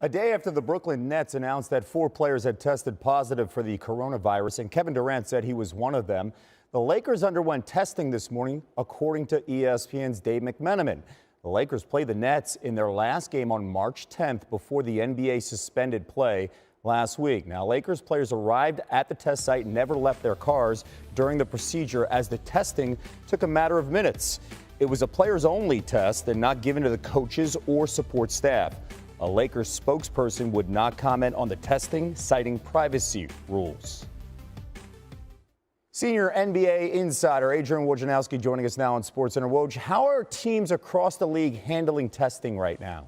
A day after the Brooklyn Nets announced that 4 players had tested positive for the coronavirus, and Kevin Durant said he was one of them, the Lakers underwent testing this morning, according to ESPN's Dave McMenamin. The Lakers played the Nets in their last game on March 10th before the NBA suspended play last week. Now, Lakers players arrived at the test site and never left their cars during the procedure, as the testing took a matter of minutes. It was a players-only test and not given to the coaches or support staff. A Lakers spokesperson would not comment on the testing, citing privacy rules. Senior NBA insider Adrian Wojnarowski joining us now on SportsCenter. Woj, how are teams across the league handling testing right now?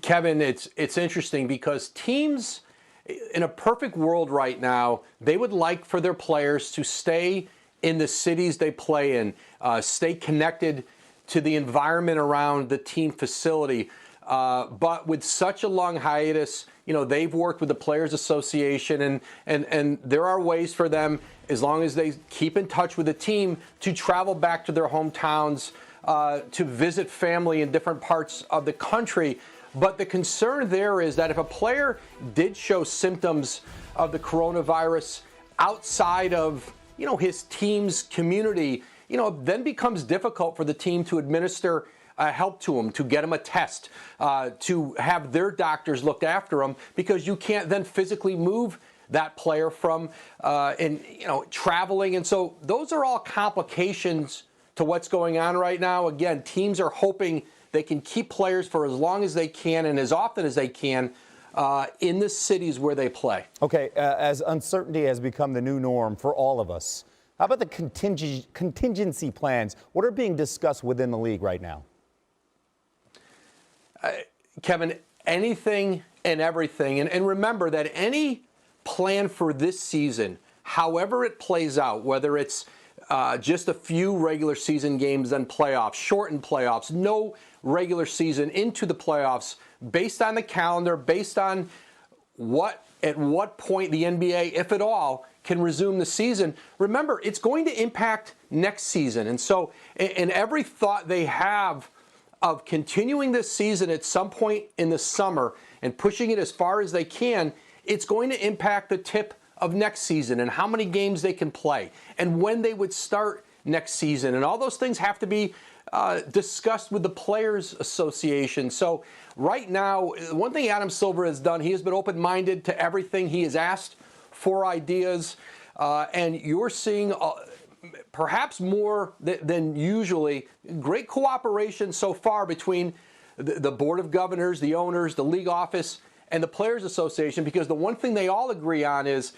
Kevin, it's interesting because teams in a perfect world right now, they would like for their players to stay in the cities they play in, stay connected to the environment around the team facility. But with such a long hiatus, they've worked with the Players Association, and there are ways for them, as long as they keep in touch with the team, to travel back to their hometowns, to visit family in different parts of the country. But the concern there is that if a player did show symptoms of the coronavirus outside of, his team's community, then becomes difficult for the team to administer help to them, to get them a test, to have their doctors look after them, because you can't then physically move that player from traveling. And so those are all complications to what's going on right now. Again, teams are hoping they can keep players for as long as they can and as often as they can in the cities where they play. Okay, as uncertainty has become the new norm for all of us, how about the contingency plans? What are being discussed within the league right now? Kevin, anything and everything. And remember that any plan for this season, however it plays out, whether it's just a few regular season games and playoffs, shortened playoffs, no regular season into the playoffs, based on the calendar, based on at what point the NBA, if at all, can resume the season. Remember, it's going to impact next season. And so, in every thought they have of continuing this season at some point in the summer and pushing it as far as they can, it's going to impact the tip of next season and how many games they can play and when they would start next season. And all those things have to be discussed with the Players Association. So right now, one thing Adam Silver has done, he has been open-minded to everything. He has asked for ideas, and you're seeing perhaps more than usually great cooperation so far between the Board of Governors, the owners, the league office, and the Players Association, because the one thing they all agree on is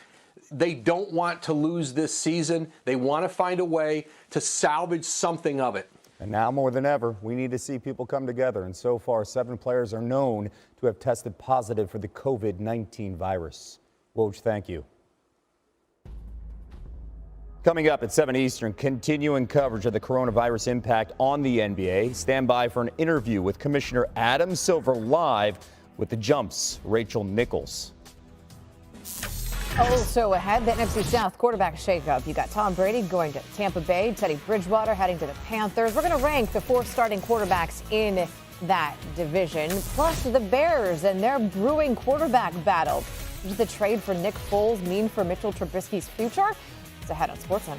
they don't want to lose this season. They want to find a way to salvage something of it. And now more than ever, we need to see people come together. And so far, 7 players are known to have tested positive for the COVID-19 virus. Woj, thank you. Coming up at 7 Eastern, continuing coverage of the coronavirus impact on the NBA. Stand by for an interview with Commissioner Adam Silver live with the Jump's Rachel Nichols. Also ahead, the NFC South quarterback shakeup. You got Tom Brady going to Tampa Bay, Teddy Bridgewater heading to the Panthers. We're going to rank the 4 starting quarterbacks in that division, plus the Bears and their brewing quarterback battle. Does the trade for Nick Foles mean for Mitchell Trubisky's future? It's ahead on SportsCenter.